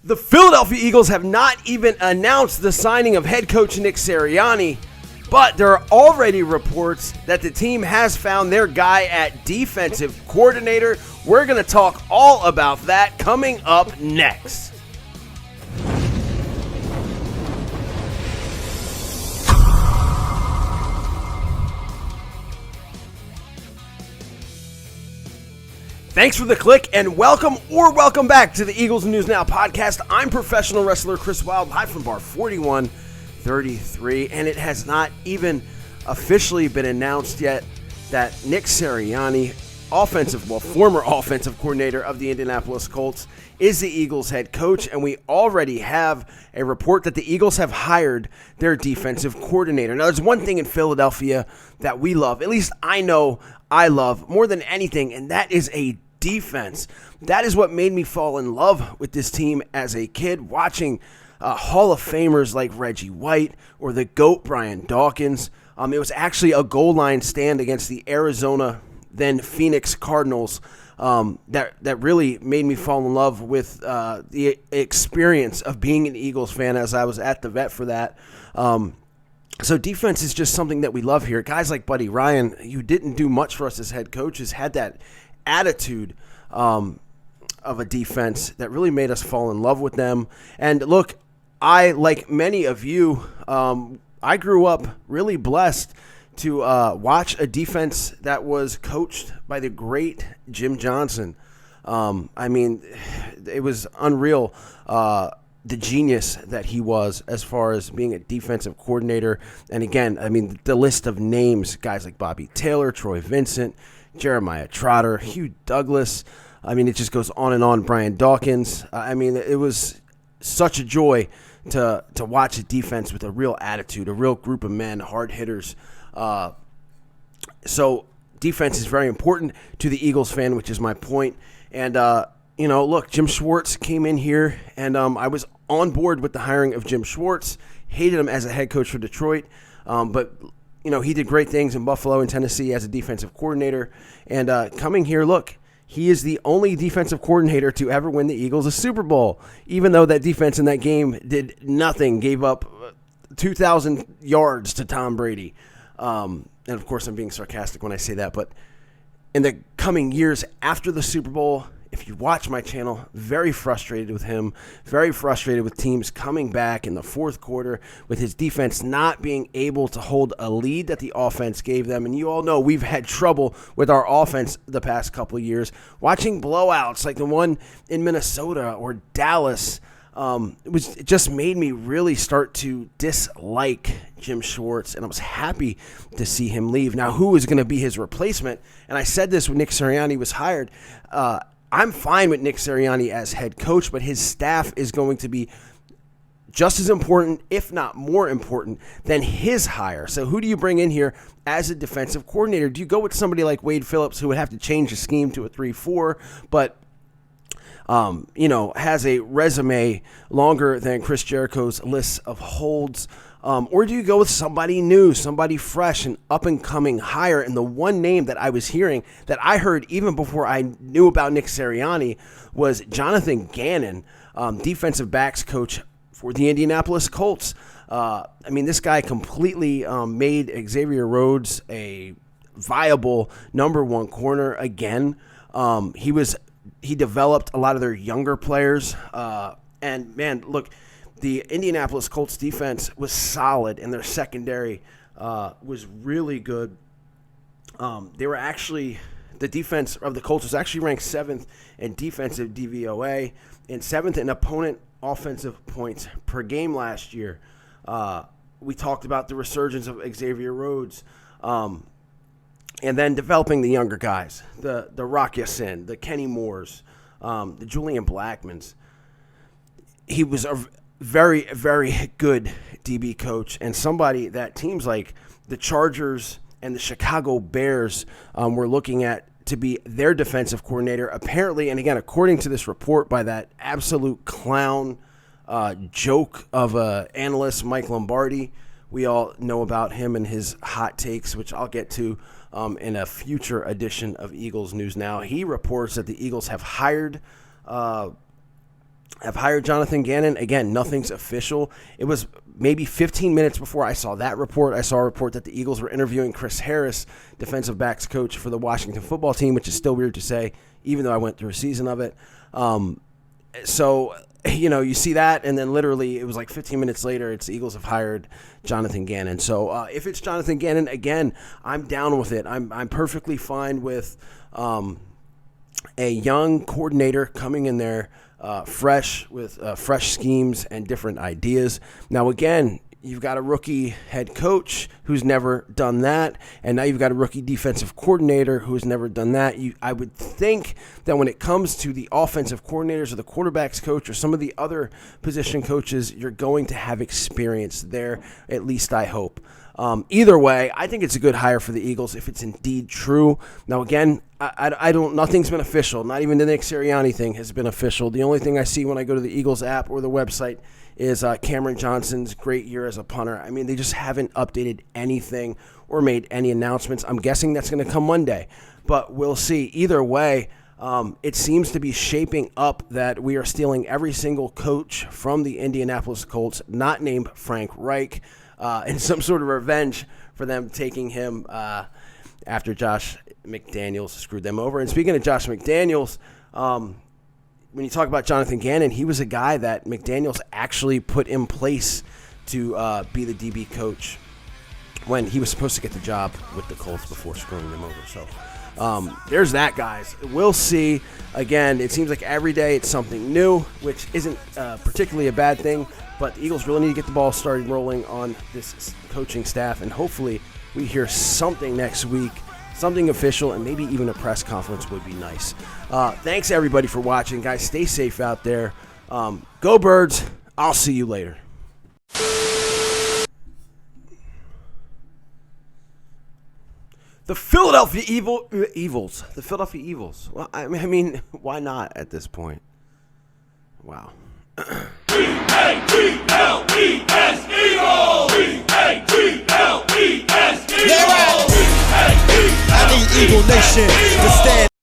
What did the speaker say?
The Philadelphia Eagles have not even announced the signing of head coach Nick Sirianni, but there are already reports that the team has found their guy at defensive coordinator. We're going to talk all about that coming up next. Thanks for the click and welcome back to the Eagles News Now podcast. I'm professional wrestler Chris Wilde, live from bar 4133, and it has not even officially been announced yet that Nick Sirianni, former offensive coordinator of the Indianapolis Colts, is the Eagles head coach, and we already have a report that the Eagles have hired their defensive coordinator. Now, there's one thing in Philadelphia that we love, at least I know I love more than anything, and that is a defense. That is what made me fall in love with this team as a kid, watching Hall of Famers like Reggie White or the GOAT Brian Dawkins. It was actually a goal line stand against the Arizona, then Phoenix Cardinals, that really made me fall in love with the experience of being an Eagles fan, as I was at the vet for that. So defense is just something that we love here. Guys like Buddy Ryan, who didn't do much for us as head coaches, had that attitude of a defense that really made us fall in love with them. And look, I, like many of you, I grew up really blessed to watch a defense that was coached by the great Jim Johnson. It was unreal, the genius that he was as far as being a defensive coordinator. And again, the list of names, guys like Bobby Taylor, Troy Vincent, Jeremiah Trotter, Hugh Douglas. It just goes on and on. Brian Dawkins. It was such a joy to watch a defense with a real attitude, a real group of men, hard hitters. So defense is very important to the Eagles fan, which is my point. And, look, Jim Schwartz came in here, and I was on board with the hiring of Jim Schwartz. Hated him as a head coach for Detroit, but he did great things in Buffalo and Tennessee as a defensive coordinator. And coming here, look, he is the only defensive coordinator to ever win the Eagles a Super Bowl, even though that defense in that game did nothing, gave up 2,000 yards to Tom Brady. And, of course, I'm being sarcastic when I say that. But in the coming years after the Super Bowl, if you watch my channel, very frustrated with him, very frustrated with teams coming back in the fourth quarter with his defense not being able to hold a lead that the offense gave them. And you all know we've had trouble with our offense the past couple of years. Watching blowouts like the one in Minnesota or Dallas, it just made me really start to dislike Jim Schwartz, and I was happy to see him leave. Now, who is going to be his replacement? And I said this when Nick Sirianni was hired. I'm fine with Nick Sirianni as head coach, but his staff is going to be just as important, if not more important, than his hire. So who do you bring in here as a defensive coordinator? Do you go with somebody like Wade Phillips, who would have to change the scheme to a 3-4, but has a resume longer than Chris Jericho's list of holds? Or do you go with somebody new, somebody fresh, an up-and-coming hire? And the one name that I was hearing, that I heard even before I knew about Nick Sirianni, was Johnathan Gannon, defensive backs coach for the Indianapolis Colts. This guy completely made Xavier Rhodes a viable number one corner again. He developed a lot of their younger players. The Indianapolis Colts defense was solid, and their secondary was really good. The defense of the Colts was actually ranked 7th in defensive DVOA and 7th in opponent offensive points per game last year. We talked about the resurgence of Xavier Rhodes, and then developing the younger guys, the Rock Ya-Sin, the Kenny Moores, the Julian Blackmons. He was a very, very good DB coach, and somebody that teams like the Chargers and the Chicago Bears were looking at to be their defensive coordinator. Apparently, and again, according to this report by that absolute clown joke of an analyst, Mike Lombardi, we all know about him and his hot takes, which I'll get to in a future edition of Eagles News Now. He reports that the Eagles have hired have hired Johnathan Gannon. Again, nothing's official. It was maybe 15 minutes before I saw that report. I saw a report that the Eagles were interviewing Chris Harris, defensive backs coach for the Washington football team, which is still weird to say, even though I went through a season of it. So, you see that, and then literally it was like 15 minutes later, it's the Eagles have hired Johnathan Gannon. So if it's Johnathan Gannon, again, I'm down with it. I'm perfectly fine with a young coordinator coming in there, fresh with fresh schemes and different ideas. Now, again, you've got a rookie head coach who's never done that, and now you've got a rookie defensive coordinator who's never done that. I would think that when it comes to the offensive coordinators or the quarterbacks coach or some of the other position coaches, you're going to have experience there, at least I hope. Either way, I think it's a good hire for the Eagles if it's indeed true. Now, again, I don't. Nothing's been official. Not even the Nick Sirianni thing has been official. The only thing I see when I go to the Eagles app or the website is Cameron Johnson's great year as a punter. I mean, they just haven't updated anything or made any announcements. I'm guessing that's going to come Monday, but we'll see. Either way, it seems to be shaping up that we are stealing every single coach from the Indianapolis Colts, not named Frank Reich, in some sort of revenge for them taking him after Josh McDaniels screwed them over. And speaking of Josh McDaniels, when you talk about Johnathan Gannon, he was a guy that McDaniels actually put in place to be the DB coach when he was supposed to get the job with the Colts before screwing them over. So there's that, guys. We'll see. Again, it seems like every day it's something new, which isn't particularly a bad thing, but the Eagles really need to get the ball started rolling on this coaching staff, and hopefully we hear something next week, something official, and maybe even a press conference would be nice. Thanks, everybody, for watching. Guys, stay safe out there. Go Birds. I'll see you later. The Philadelphia Evils. The Philadelphia Evils. Well, I mean, why not at this point? Wow. E-A-G-L-E-S, Eagles! E-A-G-L-E-S, Eagles! I need Eagle Nation.